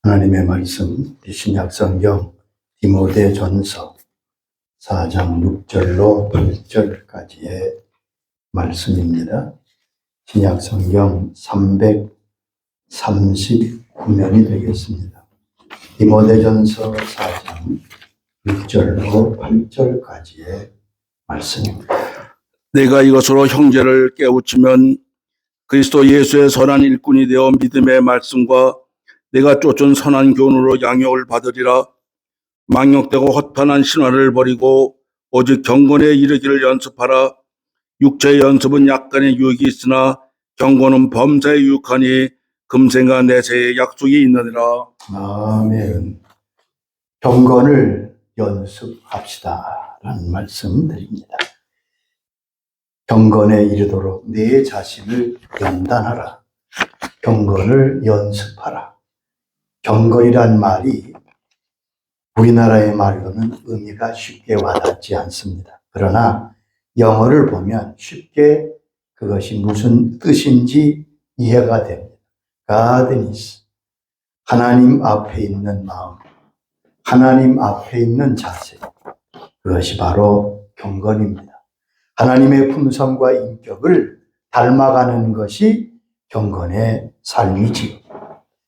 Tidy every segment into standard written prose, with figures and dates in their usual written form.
하나님의 말씀, 신약 성경 디모데전서 4장 6절로 8절까지의 말씀입니다. 신약 성경 339면이 되겠습니다. 디모데전서 4장 6절로 8절까지의 말씀입니다. 내가 이것으로 형제를 깨우치면 그리스도 예수의 선한 일꾼이 되어 믿음의 말씀과 내가 쫓은 선한 교훈으로 양육을 받으리라. 망령되고 헛판한 신화를 버리고 오직 경건에 이르기를 연습하라. 육체의 연습은 약간의 유익이 있으나 경건은 범사에 유익하니 금생과 내세에 약속이 있느니라. 아멘. 경건을 연습합시다 라는 말씀 드립니다. 경건에 이르도록 내 자신을 연단하라. 경건을 연습하라. 경건이란 말이 우리나라의 말로는 의미가 쉽게 와닿지 않습니다. 그러나 영어를 보면 쉽게 그것이 무슨 뜻인지 이해가 됩니다. Godness, 하나님 앞에 있는 마음, 하나님 앞에 있는 자세, 그것이 바로 경건입니다. 하나님의 품성과 인격을 닮아가는 것이 경건의 삶이지요.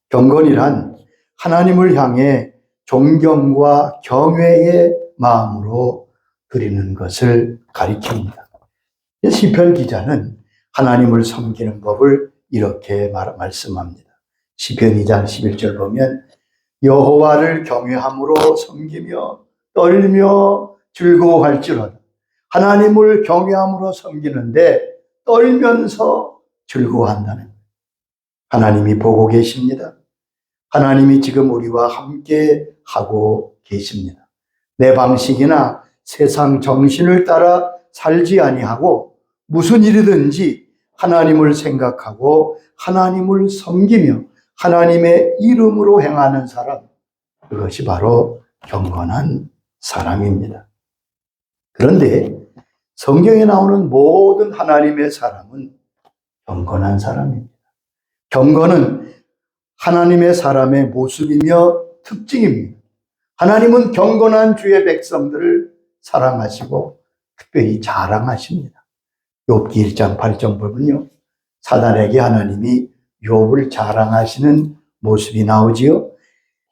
경건이란 하나님을 향해 존경과 경외의 마음으로 드리는 것을 가리킵니다. 시편 기자는 하나님을 섬기는 법을 이렇게 말씀합니다. 시편 2장 11절 보면 여호와를 경외함으로 섬기며 떨며 즐거워할지로다. 하나님을 경외함으로 섬기는데 떨면서 즐거워한다는 거예요. 하나님이 보고 계십니다. 하나님이 지금 우리와 함께 하고 계십니다. 내 방식이나 세상 정신을 따라 살지 아니하고 무슨 일이든지 하나님을 생각하고 하나님을 섬기며 하나님의 이름으로 행하는 사람, 그것이 바로 경건한 사람입니다. 그런데 성경에 나오는 모든 하나님의 사람은 경건한 사람입니다. 경건은 하나님의 사람의 모습이며 특징입니다. 하나님은 경건한 주의 백성들을 사랑하시고 특별히 자랑하십니다. 욥기 1장 8절 보면요, 사단에게 하나님이 욥을 자랑하시는 모습이 나오지요.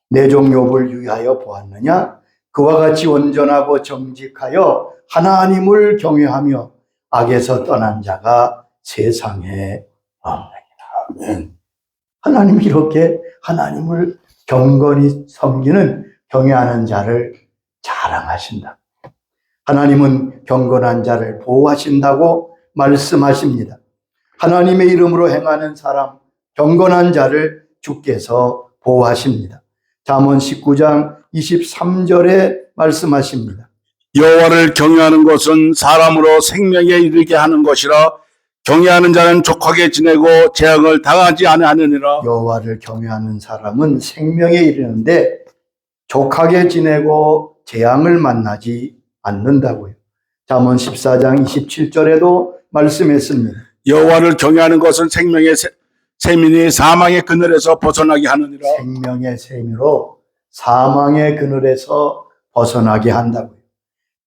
내 종 욥을 위하여 보았느냐? 그와 같이 온전하고 정직하여 하나님을 경외하며 악에서 떠난 자가 세상에 없느니라. 하나님이 이렇게 하나님을 경건히 섬기는 경외하는 자를 자랑하신다. 하나님은 경건한 자를 보호하신다고 말씀하십니다. 하나님의 이름으로 행하는 사람, 경건한 자를 주께서 보호하십니다. 잠언 19장 23절에 말씀하십니다. 여호와를 경외하는 것은 사람으로 생명에 이르게 하는 것이라. 경외하는 자는 족하게 지내고 재앙을 당하지 아니하느니라. 여호와를 경외하는 사람은 생명에 이르는데 족하게 지내고 재앙을 만나지 않는다고요. 잠언 14장 27절에도 말씀했습니다. 여호와를 경외하는 것은 생명의 세민이 사망의 그늘에서 벗어나게 하느니라. 생명의 세미로 사망의 그늘에서 벗어나게 한다고요.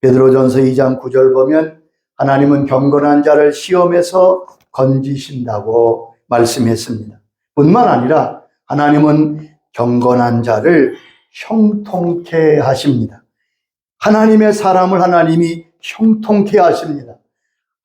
베드로전서 2장 9절 보면 하나님은 경건한 자를 시험에서 건지신다고 말씀했습니다. 뿐만 아니라 하나님은 경건한 자를 형통케 하십니다. 하나님의 사람을 하나님이 형통케 하십니다.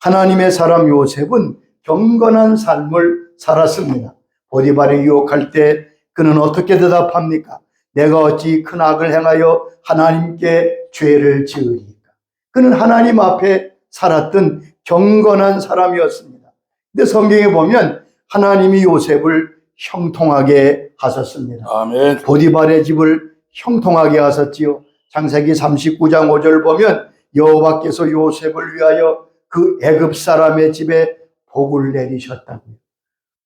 하나님의 사람 요셉은 경건한 삶을 살았습니다. 보디발이 유혹할 때 그는 어떻게 대답합니까? 내가 어찌 큰 악을 행하여 하나님께 죄를 지으리까? 그는 하나님 앞에 살았던 경건한 사람이었습니다. 근데 성경에 보면 하나님이 요셉을 형통하게 하셨습니다. 아멘. 보디발의 집을 형통하게 하셨지요. 창세기 39장 5절 보면 여호와께서 요셉을 위하여 그 애굽 사람의 집에 복을 내리셨다고요.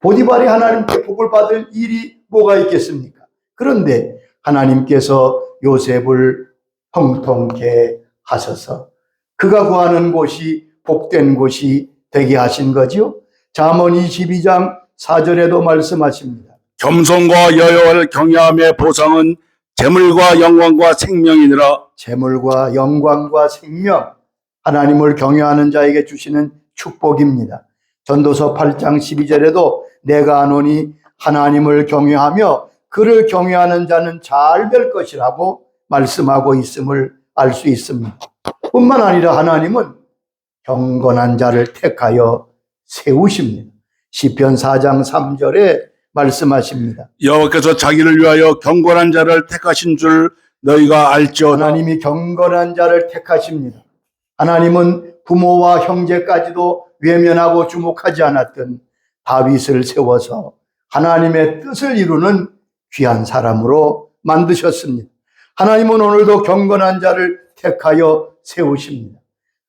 보디발이 하나님께 복을 받을 일이 뭐가 있겠습니까? 그런데 하나님께서 요셉을 형통케 하셔서 그가 구하는 곳이 복된 곳이 되게 하신 거죠. 잠언 22장 4절에도 말씀하십니다. 겸손과 여호와를 경외함의 보상은 재물과 영광과 생명이니라. 재물과 영광과 생명, 하나님을 경외하는 자에게 주시는 축복입니다. 전도서 8장 12절에도 내가 아노니 하나님을 경외하며 그를 경외하는 자는 잘 될 것이라고 말씀하고 있음을 알 수 있습니다. 뿐만 아니라 하나님은 경건한 자를 택하여 세우십니다. 시편 4장 3절에 말씀하십니다. 여호와께서 자기를 위하여 경건한 자를 택하신 줄 너희가 알지어다. 하나님이 경건한 자를 택하십니다. 하나님은 부모와 형제까지도 외면하고 주목하지 않았던 다윗을 세워서 하나님의 뜻을 이루는 귀한 사람으로 만드셨습니다. 하나님은 오늘도 경건한 자를 택하여 세우십니다.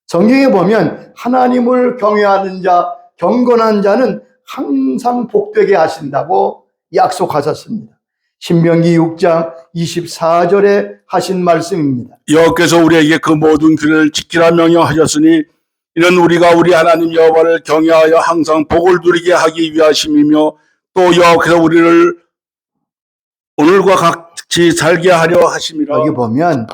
성경에 보면 하나님을 경외하는 자, 경건한 자는 항상 복되게 하신다고 약속하셨습니다. 신명기 6장 24절에 하신 말씀입니다. 여호와께서 우리에게 그 모든 길을 지키라 명령하셨으니 이는 우리가 우리 하나님 여호와를 경외하여 항상 복을 누리게 하기 위하심이며 또 여호와께서 우리를 오늘과 같이 살게 하려 하심이라. 여기 보면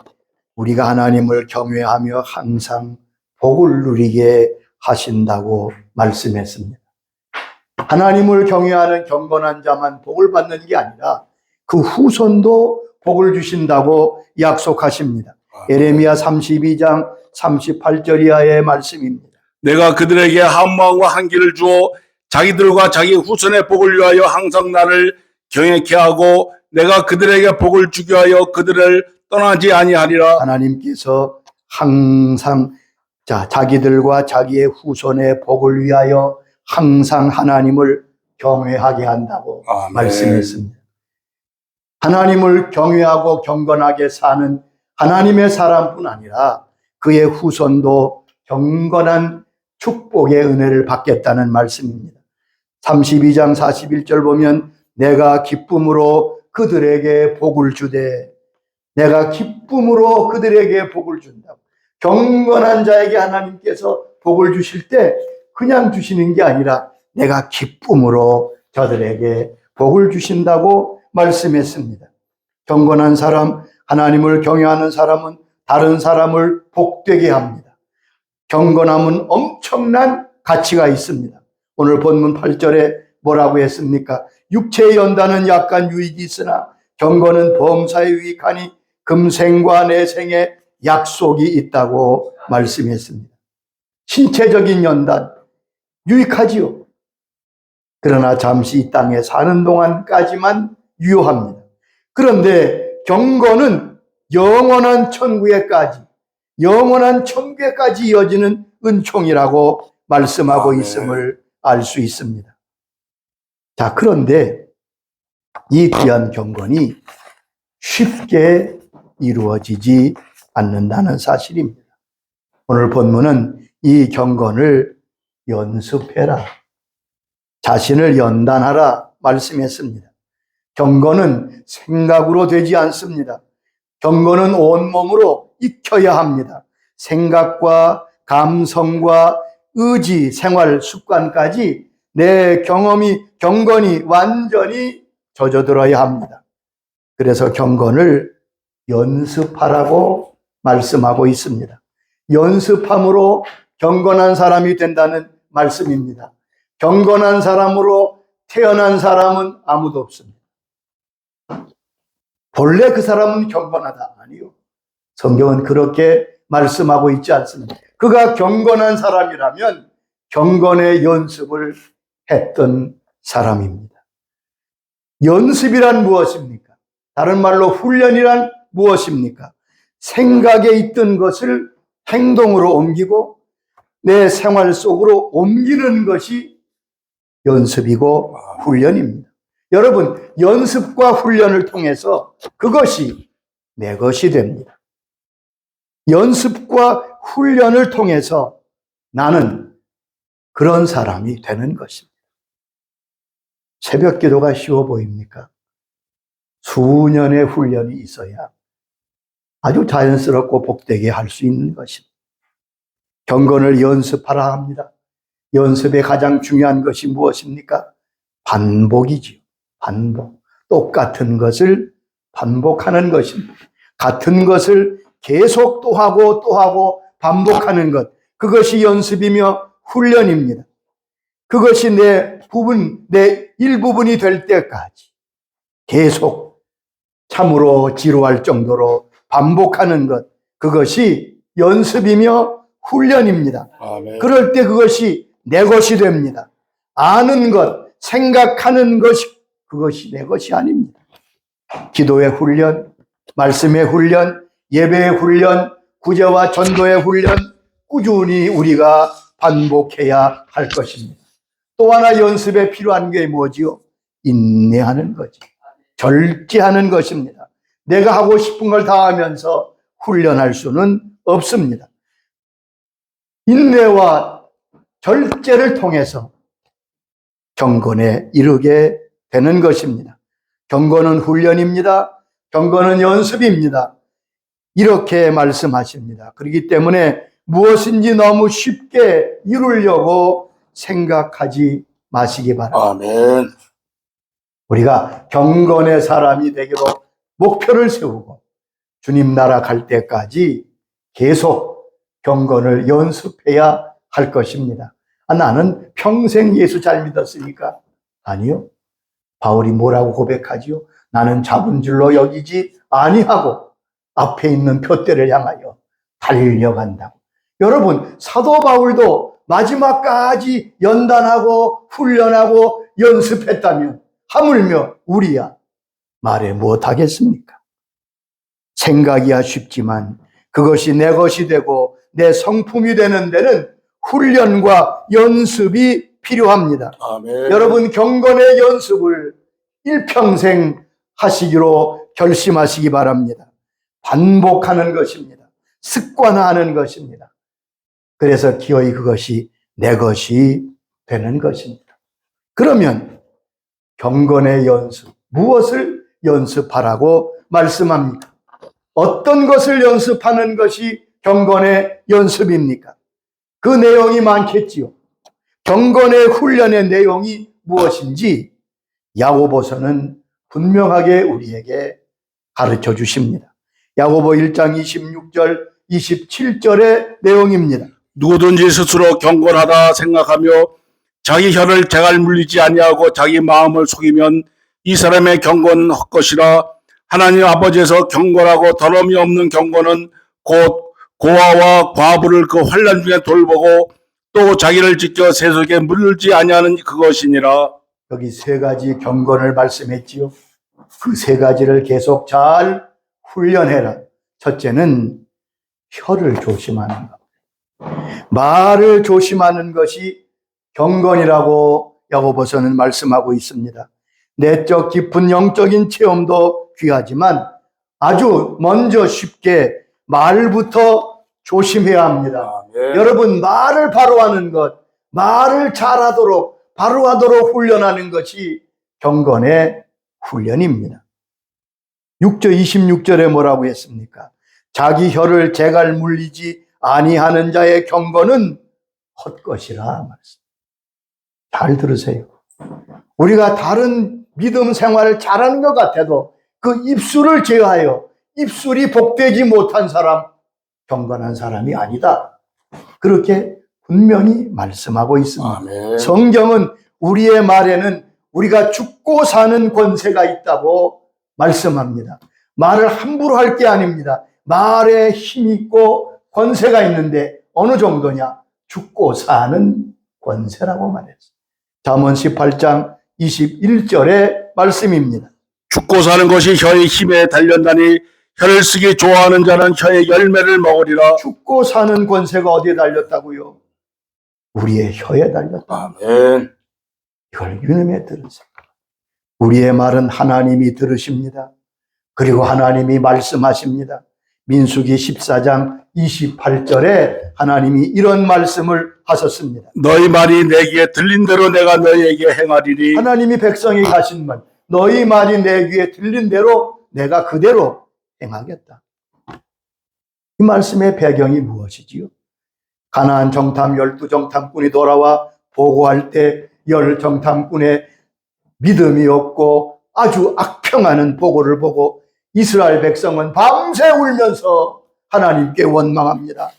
우리가 하나님을 경외하며 항상 복을 누리게 하신다고 말씀했습니다. 하나님을 경외하는 경건한 자만 복을 받는 게 아니라 그 후손도 복을 주신다고 약속하십니다. 예레미야 32장 38절 이하의 말씀입니다. 내가 그들에게 한 마음과 한 길을 주어 자기들과 자기 후손의 복을 위하여 항상 나를 경외케 하고 내가 그들에게 복을 주게 하여 그들을 떠나지 아니하리라. 하나님께서 항상 자기들과 자기의 후손의 복을 위하여 항상 하나님을 경외하게 한다고 아멘. 말씀했습니다. 하나님을 경외하고 경건하게 사는 하나님의 사람뿐 아니라 그의 후손도 경건한 축복의 은혜를 받겠다는 말씀입니다. 32장 41절 보면 내가 기쁨으로 그들에게 복을 주되, 내가 기쁨으로 그들에게 복을 준다고. 경건한 자에게 하나님께서 복을 주실 때 그냥 주시는 게 아니라 내가 기쁨으로 저들에게 복을 주신다고 말씀했습니다. 경건한 사람, 하나님을 경외하는 사람은 다른 사람을 복되게 합니다. 경건함은 엄청난 가치가 있습니다. 오늘 본문 8절에 뭐라고 했습니까? 육체의 연단은 약간 유익이 있으나 경건은 범사에 유익하니 금생과 내생에 약속이 있다고 말씀했습니다. 신체적인 연단 유익하지요. 그러나 잠시 이 땅에 사는 동안까지만 유효합니다. 그런데 경건은 영원한 천국에까지, 영원한 천국에까지 이어지는 은총이라고 말씀하고 있음을 알 수 있습니다. 자, 그런데 이 귀한 경건이 쉽게 이루어지지 않는다는 사실입니다. 오늘 본문은 이 경건을 연습해라, 자신을 연단하라 말씀했습니다. 경건은 생각으로 되지 않습니다. 경건은 온몸으로 익혀야 합니다. 생각과 감성과 의지, 생활 습관까지 내 경건이 완전히 젖어들어야 합니다. 그래서 경건을 연습하라고 말씀하고 있습니다. 연습함으로 경건한 사람이 된다는 말씀입니다. 경건한 사람으로 태어난 사람은 아무도 없습니다. 본래 그 사람은 경건하다. 아니요. 성경은 그렇게 말씀하고 있지 않습니다. 그가 경건한 사람이라면 경건의 연습을 했던 사람입니다. 연습이란 무엇입니까? 다른 말로 훈련이란 무엇입니까? 생각에 있던 것을 행동으로 옮기고 내 생활 속으로 옮기는 것이 연습이고 훈련입니다. 여러분, 연습과 훈련을 통해서 그것이 내 것이 됩니다. 연습과 훈련을 통해서 나는 그런 사람이 되는 것입니다. 새벽 기도가 쉬워 보입니까? 수년의 훈련이 있어야 아주 자연스럽고 복되게 할 수 있는 것입니다. 경건을 연습하라 합니다. 연습의 가장 중요한 것이 무엇입니까? 반복이지요. 반복. 똑같은 것을 반복하는 것입니다. 같은 것을 계속 또 하고 또 하고 반복하는 것. 그것이 연습이며 훈련입니다. 그것이 내 일부분이 될 때까지 계속 참으로 지루할 정도로 반복하는 것. 그것이 연습이며 훈련입니다. 아멘. 그럴 때 그것이 내 것이 됩니다. 아는 것, 생각하는 그것이 내 것이 아닙니다. 기도의 훈련, 말씀의 훈련, 예배의 훈련, 구제와 전도의 훈련, 꾸준히 우리가 반복해야 할 것입니다. 또 하나 연습에 필요한 게 뭐지요? 인내하는 거지. 절제하는 것입니다. 내가 하고 싶은 걸 다 하면서 훈련할 수는 없습니다. 인내와 절제를 통해서 경건에 이르게 되는 것입니다. 경건은 훈련입니다. 경건은 연습입니다. 이렇게 말씀하십니다. 그렇기 때문에 무엇인지 너무 쉽게 이루려고 생각하지 마시기 바랍니다. 아멘. 우리가 경건의 사람이 되기로 목표를 세우고 주님 나라 갈 때까지 계속 경건을 연습해야 할 것입니다. 나는 평생 예수 잘 믿었으니까. 아니요. 바울이 뭐라고 고백하지요? 나는 잡은 줄로 여기지 아니하고 앞에 있는 표대를 향하여 달려간다고. 여러분, 사도 바울도 마지막까지 연단하고 훈련하고 연습했다면 하물며 우리야 말해 무엇하겠습니까? 생각이야 쉽지만 그것이 내 것이 되고 내 성품이 되는 데는 훈련과 연습이 필요합니다. 아멘. 여러분, 경건의 연습을 일평생 하시기로 결심하시기 바랍니다. 반복하는 것입니다. 습관화하는 것입니다. 그래서 기어이 그것이 내 것이 되는 것입니다. 그러면 경건의 연습, 무엇을 연습하라고 말씀합니까? 어떤 것을 연습하는 것이 경건의 연습입니까? 그 내용이 많겠지요. 경건의 훈련의 내용이 무엇인지 야고보서는 분명하게 우리에게 가르쳐 주십니다. 야고보 1장 26절, 27절의 내용입니다. 누구든지 스스로 경건하다 생각하며 자기 혀를 재갈 물리지 아니하고 자기 마음을 속이면 이 사람의 경건은 헛것이라. 하나님 아버지에서 경건하고 더러움이 없는 경건은 곧 고아와 과부를 그 환난 중에 돌보고 또 자기를 지켜 세속에 물지 아니하는 그것이니라. 여기 세 가지 경건을 말씀했지요. 그 세 가지를 계속 잘 훈련해라. 첫째는 혀를 조심하는 것. 말을 조심하는 것이 경건이라고 야고보서는 말씀하고 있습니다. 내적 깊은 영적인 체험도 귀하지만 아주 먼저 쉽게 말부터 조심해야 합니다. 아멘. 여러분, 말을 바로 하는 것, 말을 잘하도록 바로 하도록 훈련하는 것이 경건의 훈련입니다. 6절 26절에 뭐라고 했습니까? 자기 혀를 재갈 물리지 아니하는 자의 경건은 헛것이라 말씀. 잘 들으세요. 우리가 다른 믿음 생활을 잘하는 것 같아도 그 입술을 제어하여 입술이 복되지 못한 사람, 경건한 사람이 아니다. 그렇게 분명히 말씀하고 있습니다. 아멘. 성경은 우리의 말에는 우리가 죽고 사는 권세가 있다고 말씀합니다. 말을 함부로 할 게 아닙니다. 말에 힘이 있고 권세가 있는데 어느 정도냐? 죽고 사는 권세라고 말했어요. 잠언 18장 21절의 말씀입니다. 죽고 사는 것이 혀의 힘에 달렸나니 혀를 쓰기 좋아하는 자는 혀의 열매를 먹으리라. 죽고 사는 권세가 어디에 달렸다고요? 우리의 혀에 달렸다. 아멘. 이걸 유념해 들으세요. 우리의 말은 하나님이 들으십니다. 그리고 하나님이 말씀하십니다. 민수기 14장 28절에 하나님이 이런 말씀을 하셨습니다. 너희 말이 내 귀에 들린 대로 내가 너희에게 행하리니. 하나님이 백성이 가신 말, 너희 말이 내 귀에 들린 대로 내가 그대로 행하겠다. 이 말씀의 배경이 무엇이지요? 가나안 정탐 12정탐꾼이 돌아와 보고할 때 10정탐꾼의 믿음이 없고 아주 악평하는 보고를 보고 이스라엘 백성은 밤새 울면서 하나님께 원망합니다.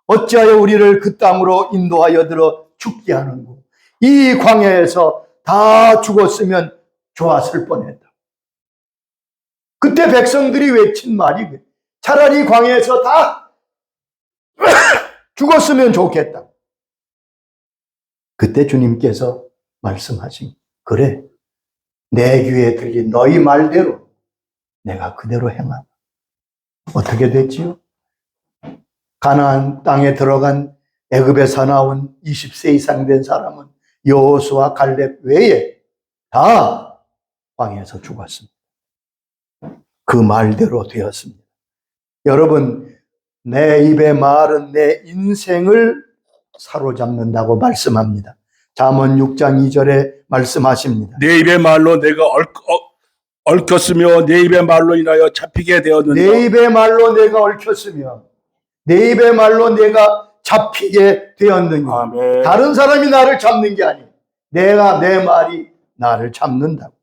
어찌하여 우리를 그 땅으로 인도하여 들어 죽게 하는고. 이 광야에서 다 죽었으면 좋았을 뻔했다. 그때 백성들이 외친 말이 차라리 광야에서 다 죽었으면 좋겠다. 그때 주님께서 말씀하신, 그래, 내 귀에 들린 너희 말대로 내가 그대로 행하다. 어떻게 됐지요? 가나안 땅에 들어간 애굽에서 나온 20세 이상 된 사람은 여호수아 갈렙 외에 다 광야에서 죽었습니다. 그 말대로 되었습니다. 여러분, 내 입의 말은 내 인생을 사로잡는다고 말씀합니다. 잠언 6장 2절에 말씀하십니다. 내 입의 말로 내가 얽혔으며 내 입의 말로 인하여 잡히게 되었는다. 내 입의 말로 내가 얽혔으며 내 입의 말로 내가 잡히게 되었느냐. 아멘. 다른 사람이 나를 잡는 게 아니에요. 내 말이 나를 잡는다고.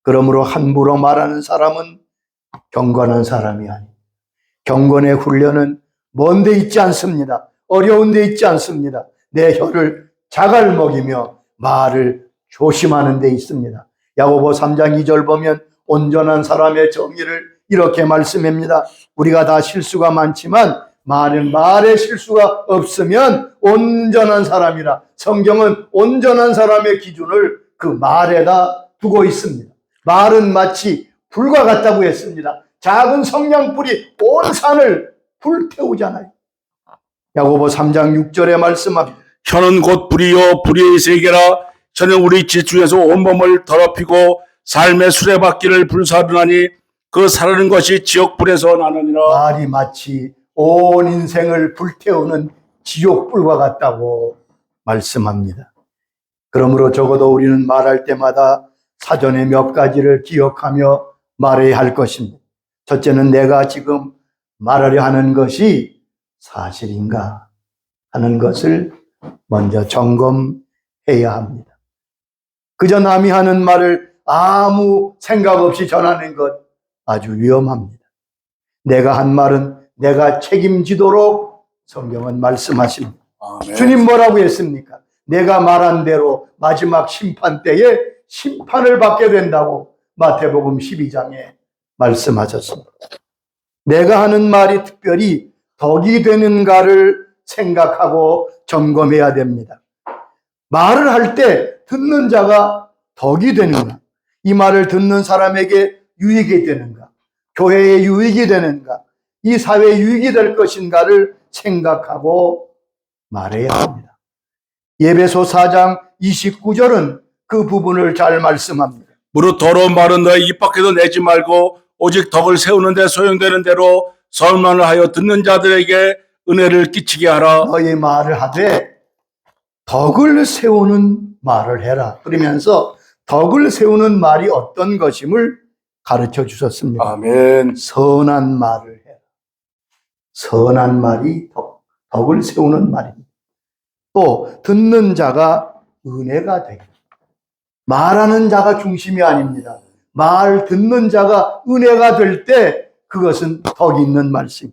그러므로 함부로 말하는 사람은 경건한 사람이 아니에요. 경건의 훈련은 먼 데 있지 않습니다. 어려운 데 있지 않습니다. 내 혀를 자갈 먹이며 말을 조심하는 데 있습니다. 야고보 3장 2절 보면 온전한 사람의 정의를 이렇게 말씀합니다. 우리가 다 실수가 많지만 말에 실수가 없으면 온전한 사람이라. 성경은 온전한 사람의 기준을 그 말에다 두고 있습니다. 말은 마치 불과 같다고 했습니다. 작은 성냥불이 온 산을 불태우잖아요. 야고보 3장 6절에 말씀합니다. 혀는 곧 불이요 불의 세계라. 혀는 우리 지중에서 온몸을 더럽히고 삶의 수레바퀴를 불사르나니 그 사르는 것이 지옥불에서 나느니라. 말이 마치 온 인생을 불태우는 지옥불과 같다고 말씀합니다. 그러므로 적어도 우리는 말할 때마다 사전에 몇 가지를 기억하며 말해야 할 것입니다. 첫째는 내가 지금 말하려 하는 것이 사실인가 하는 것을 먼저 점검해야 합니다. 그저 남이 하는 말을 아무 생각 없이 전하는 것 아주 위험합니다. 내가 한 말은 내가 책임지도록 성경은 말씀하십니다. 아멘. 주님 뭐라고 했습니까? 내가 말한 대로 마지막 심판 때에 심판을 받게 된다고 마태복음 12장에 말씀하셨습니다. 내가 하는 말이 특별히 덕이 되는가를 생각하고 점검해야 됩니다. 말을 할 때 듣는 자가 덕이 되는가? 이 말을 듣는 사람에게 유익이 되는가? 교회에 유익이 되는가? 이 사회에 유익이 될 것인가를 생각하고 말해야 합니다. 예배소 4장 29절은 그 부분을 잘 말씀합니다. 무릇 더러운 말은 너의 입 밖에도 내지 말고 오직 덕을 세우는 데 소용되는 대로 설만을 하여 듣는 자들에게 은혜를 끼치게 하라. 너희 말을 하되 덕을 세우는 말을 해라. 그러면서 덕을 세우는 말이 어떤 것임을 가르쳐 주셨습니다. 아멘. 선한 말을 해라. 선한 말이 덕을 세우는 말입니다. 또 듣는 자가 은혜가 되고, 말하는 자가 중심이 아닙니다. 말 듣는 자가 은혜가 될 때 그것은 덕이 있는 말씀.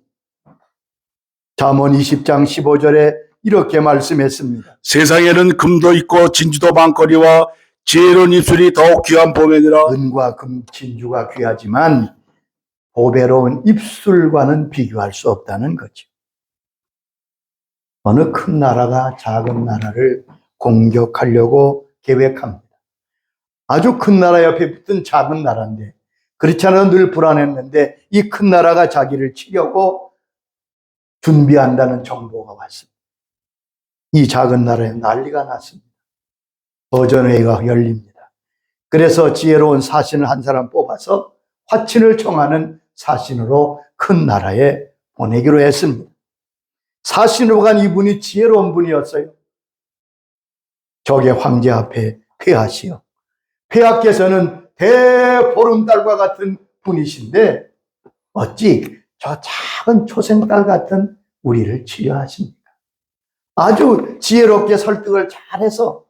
잠언 20장 15절에 이렇게 말씀했습니다. 세상에는 금도 있고 진주도 많거니와 지혜로운 입술이 더욱 귀한 보배니라. 은과 금, 진주가 귀하지만 보배로운 입술과는 비교할 수 없다는 거죠. 어느 큰 나라가 작은 나라를 공격하려고 계획합니다. 아주 큰 나라 옆에 붙은 작은 나라인데, 그렇지 않아도 늘 불안했는데 이 큰 나라가 자기를 치려고 준비한다는 정보가 왔습니다. 이 작은 나라에 난리가 났습니다. 어전회의가 열립니다. 그래서 지혜로운 사신을 한 사람 뽑아서 화친을 청하는 사신으로 큰 나라에 보내기로 했습니다. 사신으로 간 이분이 지혜로운 분이었어요. 적의 황제 앞에 폐하시오. 폐하께서는 대보름달과 같은 분이신데 어찌 저 작은 초생딸 같은 우리를 치료하십니까? 아주 지혜롭게 설득을 잘해서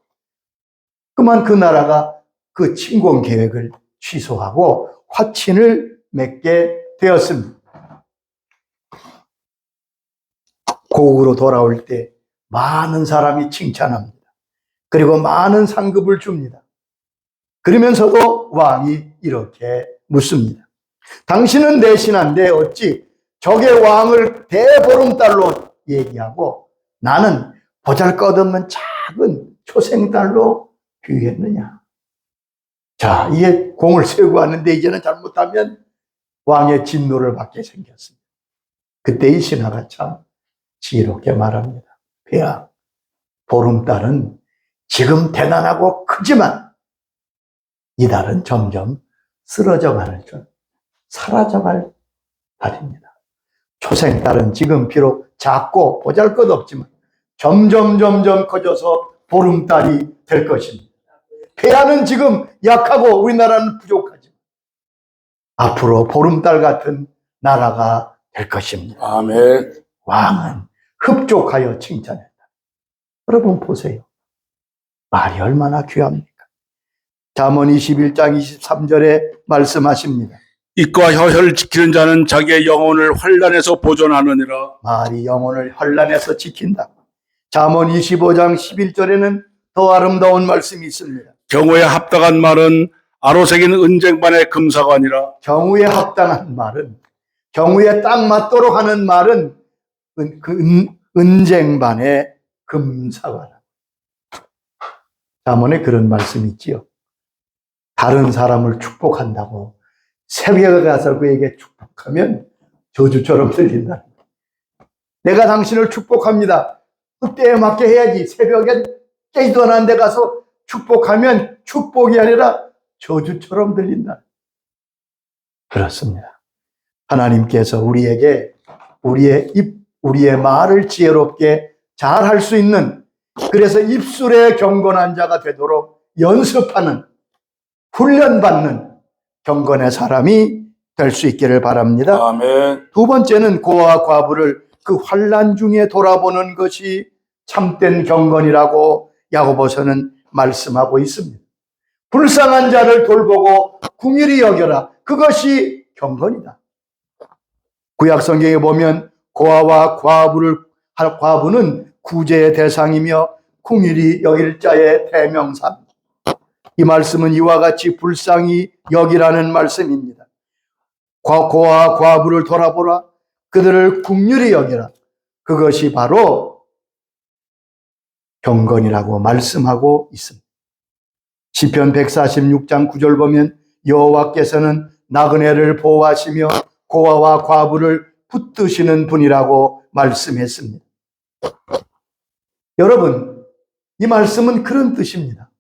그만 그 나라가 그 침공 계획을 취소하고 화친을 맺게 되었습니다. 고국으로 돌아올 때 많은 사람이 칭찬합니다. 그리고 많은 상급을 줍니다. 그러면서도 왕이 이렇게 묻습니다. 당신은 내 신하인데 어찌 적의 왕을 대보름달로 얘기하고 나는 보잘것없는 작은 초생달로 비유했느냐. 자, 이게 공을 세우고 왔는데 이제는 잘못하면 왕의 진노를 받게 생겼습니다. 그때 이 신하가 참 지혜롭게 말합니다. 폐하, 보름달은 지금 대단하고 크지만 이 달은 점점 쓰러져가는 줄, 사라져갈 달입니다. 초생달은 지금 비록 작고 보잘것없지만 점점 커져서 보름달이 될 것입니다. 폐하는 지금 약하고 우리나라는 부족하지만 앞으로 보름달 같은 나라가 될 것입니다. 아멘. 왕은 흡족하여 칭찬했다. 여러분 보세요. 말이 얼마나 귀합니까? 잠언 21장 23절에 말씀하십니다. 입과 혀를 지키는 자는 자기의 영혼을 환난에서 보존하느니라. 말이 영혼을 환난에서 지킨다. 잠언 25장 11절에는 더 아름다운 말씀이 있습니다. 경우에 합당한 말은 아로새긴 은쟁반의 금사관이라. 경우에 합당한 말은, 경우에 딱 맞도록 하는 말은 은쟁반의 금사관. 잠언에 그런 말씀이 있지요. 다른 사람을 축복한다고 새벽에 가서 그에게 축복하면 저주처럼 들린다. 내가 당신을 축복합니다. 그때에 맞게 해야지. 새벽에 깨지도 않은 데 가서 축복하면 축복이 아니라 저주처럼 들린다. 그렇습니다. 하나님께서 우리에게 우리의 말을 지혜롭게 잘 할 수 있는, 그래서 입술에 경건한 자가 되도록 연습하는, 훈련받는 경건의 사람이 될 수 있기를 바랍니다. 아멘. 두 번째는 고아와 과부를 그 환난 중에 돌아보는 것이 참된 경건이라고 야고보서는 말씀하고 있습니다. 불쌍한 자를 돌보고 긍휼히 여겨라. 그것이 경건이다. 구약 성경에 보면 고아와 과부는 구제의 대상이며 긍휼히 여길 자의 대명사입니다. 이 말씀은 이와 같이 불쌍히 여기라는 말씀입니다. 고아와 과부를 돌아보라. 그들을 긍휼히 여기라. 그것이 바로 경건이라고 말씀하고 있습니다. 시편 146장 9절 보면 여호와께서는 나그네를 보호하시며 고아와 과부를 붙드시는 분이라고 말씀했습니다. 여러분, 이 말씀은 그런 뜻입니다.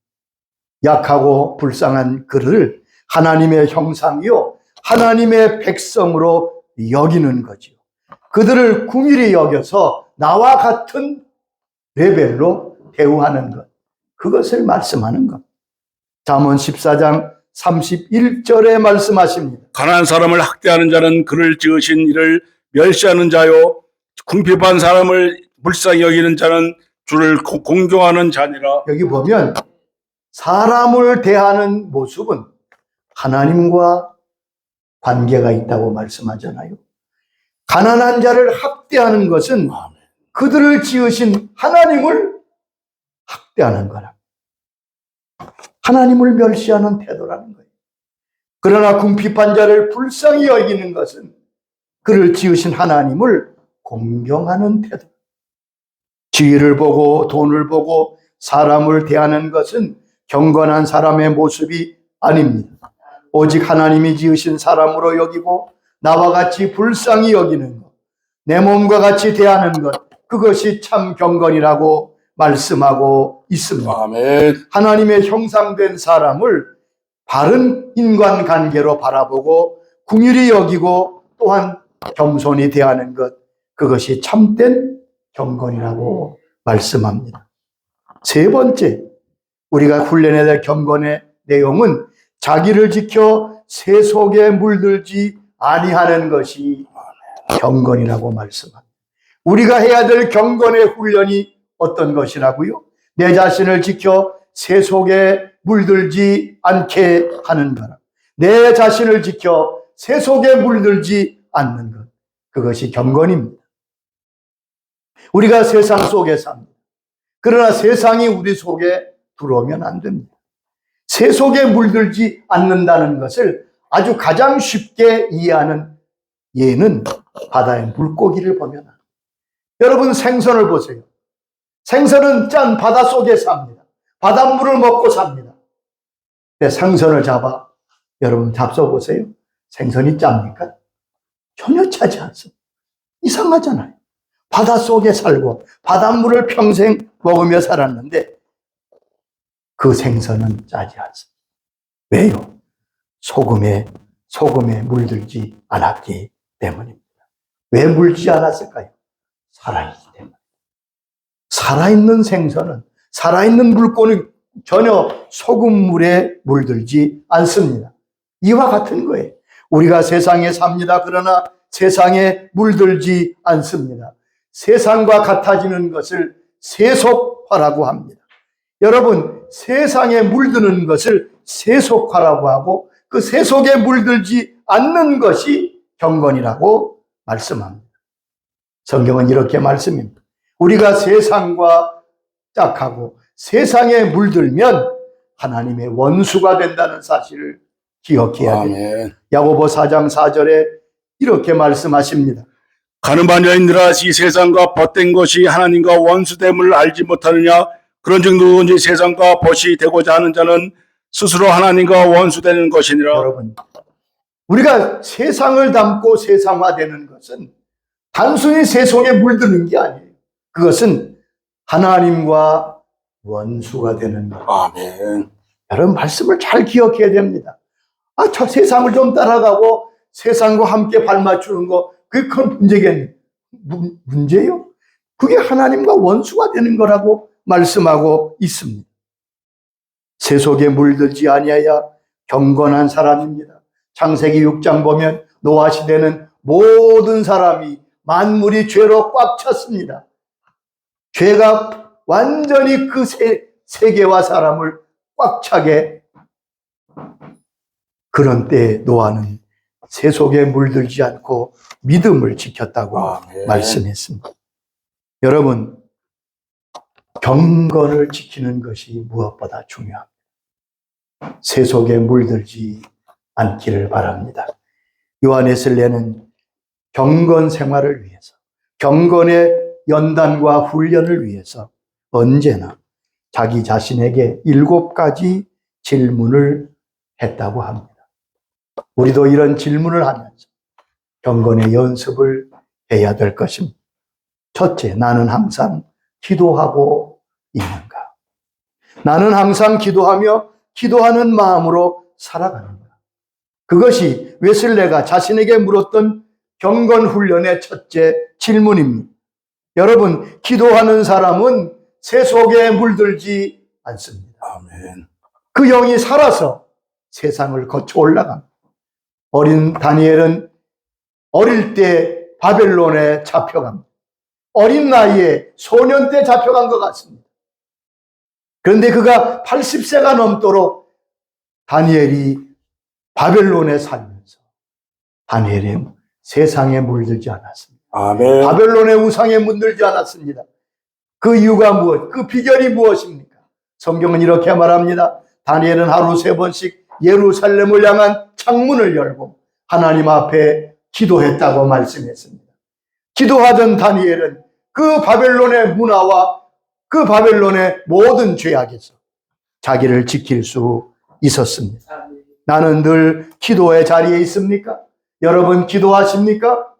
약하고 불쌍한 그를 하나님의 형상이요 하나님의 백성으로 여기는 거지요. 그들을 긍휼히 여겨서 나와 같은 레벨로 대우하는 것, 그것을 말씀하는 것. 잠언 14장 31절에 말씀하십니다. 가난한 사람을 학대하는 자는 그를 지으신 이를 멸시하는 자요, 궁핍한 사람을 불쌍히 여기는 자는 주를 공경하는 자니라. 여기 보면 사람을 대하는 모습은 하나님과 관계가 있다고 말씀하잖아요. 가난한 자를 학대하는 것은 그들을 지으신 하나님을 학대하는 거라. 하나님을 멸시하는 태도라는 거예요. 그러나 궁핍한 자를 불쌍히 여기는 것은 그를 지으신 하나님을 공경하는 태도. 지위를 보고 돈을 보고 사람을 대하는 것은 경건한 사람의 모습이 아닙니다. 오직 하나님이 지으신 사람으로 여기고 나와 같이 불쌍히 여기는 것, 내 몸과 같이 대하는 것, 그것이 참 경건이라고 말씀하고 있습니다. 아멘. 하나님의 형상된 사람을 바른 인간관계로 바라보고 긍휼히 여기고 또한 겸손히 대하는 것, 그것이 참된 경건이라고 말씀합니다. 세 번째, 우리가 훈련해야 될 경건의 내용은 자기를 지켜 세속에 물들지 아니하는 것이 경건이라고 말씀합니다. 우리가 해야 될 경건의 훈련이 어떤 것이라고요? 내 자신을 지켜 세속에 물들지 않게 하는 거라. 내 자신을 지켜 새 속에 물들지 않는 것. 그것이 경건입니다. 우리가 세상 속에 삽니다. 그러나 세상이 우리 속에 들어오면 안 됩니다. 새 속에 물들지 않는다는 것을 아주 가장 쉽게 이해하는 예는 바다의 물고기를 보면 합니다. 여러분 생선을 보세요. 생선은 짠 바다 속에 삽니다. 바닷물을 먹고 삽니다. 근데 생선을 잡아 여러분 잡숴보세요. 생선이 짭니까? 전혀 짜지 않습니다. 이상하잖아요. 바닷속에 살고 바닷물을 평생 먹으며 살았는데 그 생선은 짜지 않습니다. 왜요? 소금에 물들지 않았기 때문입니다. 왜 물지 않았을까요? 살아있기 때문에. 살아있는 생선은, 살아있는 물고는 전혀 소금물에 물들지 않습니다. 이와 같은 거예요. 우리가 세상에 삽니다. 그러나 세상에 물들지 않습니다. 세상과 같아지는 것을 세속화라고 합니다. 여러분, 세상에 물드는 것을 세속화라고 하고 그 세속에 물들지 않는 것이 경건이라고 말씀합니다. 성경은 이렇게 말씀입니다. 우리가 세상과 짝하고 세상에 물들면 하나님의 원수가 된다는 사실을 기억해야 됩니다. 야고보 4장 4절에 이렇게 말씀하십니다. 가늠 자녀인들아 이 세상과 벗된 것이 하나님과 원수됨을 알지 못하느냐. 그런즉 누구든지 세상과 벗이 되고자 하는 자는 스스로 하나님과 원수되는 것이니라. 여러분, 우리가 세상을 닮고 세상화되는 것은 단순히 세속에 물드는 게 아니에요. 그것은 하나님과 원수가 되는 거예요. 아멘. 여러분 말씀을 잘 기억해야 됩니다. 저 세상을 좀 따라가고 세상과 함께 발맞추는 거 그게 큰 문제겠네. 문제요? 그게 하나님과 원수가 되는 거라고 말씀하고 있습니다. 세속에 물들지 아니하여 경건한 사람입니다. 창세기 6장 보면 노아 시대는 모든 사람이 만물이 죄로 꽉 찼습니다. 죄가 완전히 그 세계와 사람을 꽉 차게 그런 때에 노아는 세속에 물들지 않고 믿음을 지켰다고 말씀했습니다. 여러분, 경건을 지키는 것이 무엇보다 중요합니다. 세속에 물들지 않기를 바랍니다. 요한에슬레는 경건 생활을 위해서, 경건의 연단과 훈련을 위해서 언제나 자기 자신에게 7가지 질문을 했다고 합니다. 우리도 이런 질문을 하면서 경건의 연습을 해야 될 것입니다. 첫째, 나는 항상 기도하고 있는가? 나는 항상 기도하며 기도하는 마음으로 살아가는가? 그것이 웨슬레가 자신에게 물었던 경건 훈련의 첫째 질문입니다. 여러분, 기도하는 사람은 세속에 물들지 않습니다. 아멘. 그 영이 살아서 세상을 거쳐 올라갑니다. 어린 다니엘은 어릴 때 바벨론에 잡혀갑니다. 어린 나이에 소년 때 잡혀간 것 같습니다. 그런데 그가 80세가 넘도록 다니엘이 바벨론에 살면서 다니엘이 세상에 물들지 않았습니다. 아멘. 바벨론의 우상에 물들지 않았습니다. 그 이유가 무엇? 그 비결이 무엇입니까? 성경은 이렇게 말합니다. 다니엘은 하루 3번씩 예루살렘을 향한 창문을 열고 하나님 앞에 기도했다고 말씀했습니다. 기도하던 다니엘은 그 바벨론의 문화와 그 바벨론의 모든 죄악에서 자기를 지킬 수 있었습니다. 나는 늘 기도의 자리에 있습니까? 여러분 기도하십니까?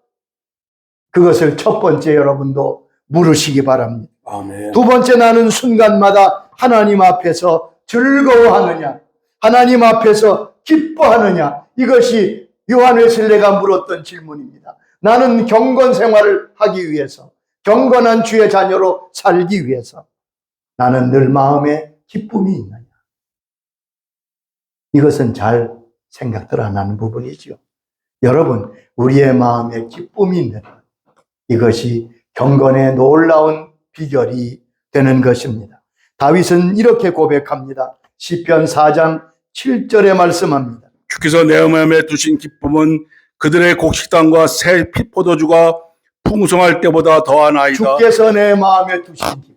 그것을 첫 번째 여러분도 물으시기 바랍니다. 아멘. 두 번째, 나는 순간마다 하나님 앞에서 즐거워하느냐, 하나님 앞에서 기뻐하느냐, 이것이 요한 웨슬레가 물었던 질문입니다. 나는 경건 생활을 하기 위해서, 경건한 주의 자녀로 살기 위해서 나는 늘 마음에 기쁨이 있느냐. 이것은 잘 생각들 안 하는 부분이죠. 여러분, 우리의 마음에 기쁨이 있는 것, 이것이 경건의 놀라운 비결이 되는 것입니다. 다윗은 이렇게 고백합니다. 시편 4장 7절에 말씀합니다. 주께서 내 마음에 두신 기쁨은 그들의 곡식당과 새 포도주가 풍성할 때보다 더하나이다. 주께서 내 마음에 두신 기쁨,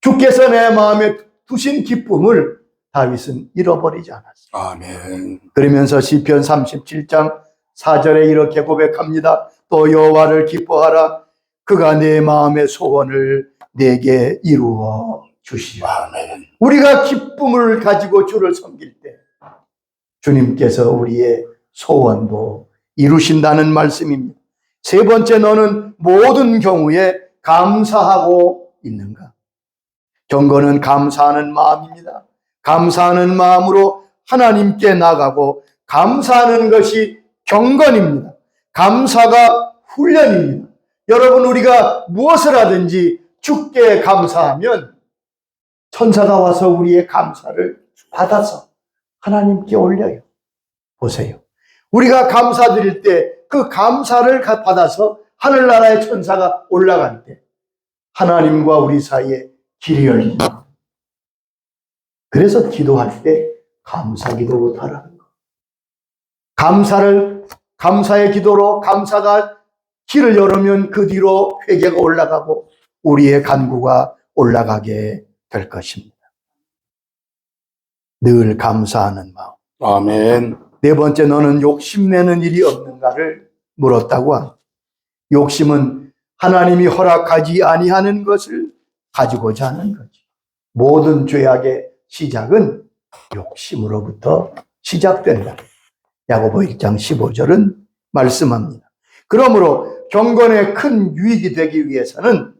주께서 내 마음에 두신 기쁨을 다윗은 잃어버리지 않았어요. 아멘. 그러면서 시편 37장 4절에 이렇게 고백합니다. 또 여호와를 기뻐하라. 그가 내 마음의 소원을 내게 이루어 주시오. 아멘. 우리가 기쁨을 가지고 주를 섬길 때 주님께서 우리의 소원도 이루신다는 말씀입니다. 세 번째, 너는 모든 경우에 감사하고 있는가? 경건은 감사하는 마음입니다. 감사하는 마음으로 하나님께 나가고 감사하는 것이 경건입니다. 감사가 훈련입니다. 여러분, 우리가 무엇을 하든지 주께 감사하면 천사가 와서 우리의 감사를 받아서 하나님께 올려요. 보세요. 우리가 감사드릴 때 그 감사를 받아서 하늘나라의 천사가 올라갈 때 하나님과 우리 사이에 길이 열립니다. 그래서 기도할 때 감사 기도부터 하라는 거. 감사의 기도로 감사가 길을 열으면 그 뒤로 회개가 올라가고 우리의 간구가 올라가게 될 것입니다. 늘 감사하는 마음. 아멘. 네 번째, 너는 욕심내는 일이 없는가를 물었다고 합니다. 욕심은 하나님이 허락하지 아니하는 것을 가지고자 하는 거죠. 모든 죄악의 시작은 욕심으로부터 시작된다. 야고보 1장 15절은 말씀합니다. 그러므로 경건에 큰 유익이 되기 위해서는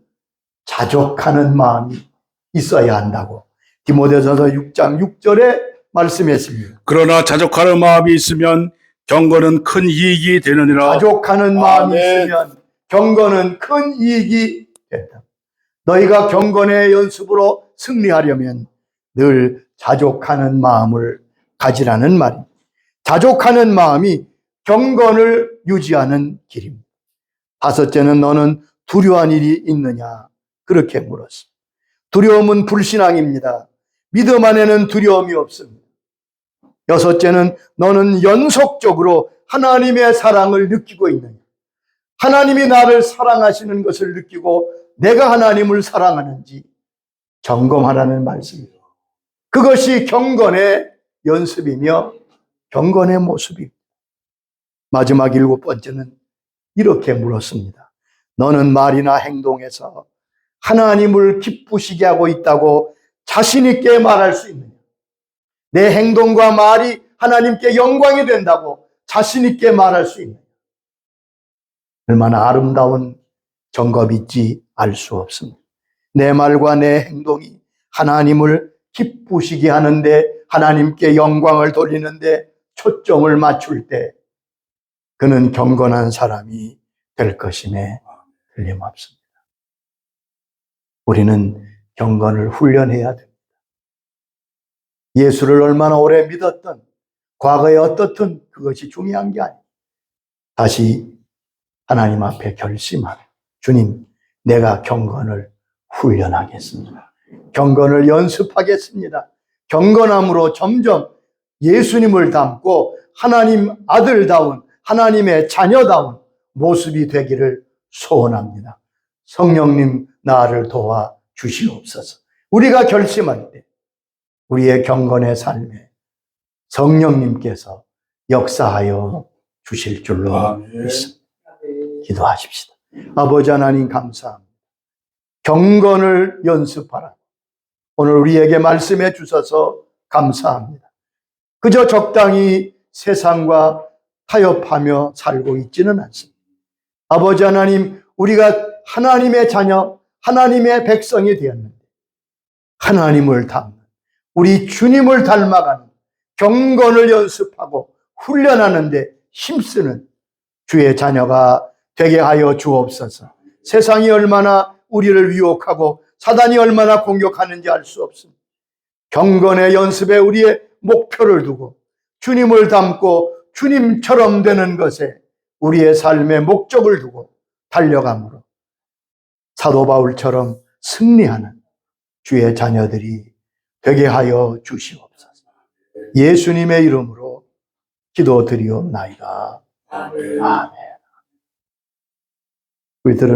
자족하는 마음이 있어야 한다고 디모데전서 6장 6절에 말씀했습니다. 그러나 자족하는 마음이 있으면 경건은 큰 이익이 되느니라. 자족하는 마음이 있으면 경건은 큰 이익이 된다. 너희가 경건의 연습으로 승리하려면 늘 자족하는 마음을 가지라는 말입니다. 자족하는 마음이 경건을 유지하는 길입니다. 다섯째는 너는 두려워한 일이 있느냐? 그렇게 물었습니다. 두려움은 불신앙입니다. 믿음 안에는 두려움이 없습니다. 여섯째는 너는 연속적으로 하나님의 사랑을 느끼고 있느냐? 하나님이 나를 사랑하시는 것을 느끼고 내가 하나님을 사랑하는지 점검하라는 말씀입니다. 그것이 경건의 연습이며 경건의 모습입니다. 마지막 7번째는 이렇게 물었습니다. 너는 말이나 행동에서 하나님을 기쁘시게 하고 있다고 자신 있게 말할 수 있느냐? 내 행동과 말이 하나님께 영광이 된다고 자신 있게 말할 수 있느냐? 얼마나 아름다운 정겁인지 알 수 없습니다. 내 말과 내 행동이 하나님을 기쁘시게 하는데, 하나님께 영광을 돌리는데 초점을 맞출 때 그는 경건한 사람이 될 것임에 틀림없습니다. 우리는 경건을 훈련해야 됩니다. 예수를 얼마나 오래 믿었던, 과거에 어떻든 그것이 중요한 게 아니에요. 다시 하나님 앞에 결심하라. 주님, 내가 경건을 훈련하겠습니다. 경건을 연습하겠습니다. 경건함으로 점점 예수님을 닮고 하나님 아들다운, 하나님의 자녀다운 모습이 되기를 소원합니다. 성령님, 나를 도와 주시옵소서. 우리가 결심할 때 우리의 경건의 삶에 성령님께서 역사하여 주실 줄로 믿습니다. 기도하십시다. 아버지 하나님, 감사합니다. 경건을 연습하라. 오늘 우리에게 말씀해 주셔서 감사합니다. 그저 적당히 세상과 타협하며 살고 있지는 않습니다. 아버지 하나님, 우리가 하나님의 자녀, 하나님의 백성이 되었는데 하나님을 닮는, 우리 주님을 닮아가는 경건을 연습하고 훈련하는데 힘쓰는 주의 자녀가 되게 하여 주옵소서. 세상이 얼마나 우리를 유혹하고 사단이 얼마나 공격하는지 알 수 없습니다. 경건의 연습에 우리의 목표를 두고 주님을 닮고 주님처럼 되는 것에 우리의 삶의 목적을 두고 달려감으로 사도 바울처럼 승리하는 주의 자녀들이 되게 하여 주시옵소서. 예수님의 이름으로 기도드리옵나이다. 아멘. 우리 들은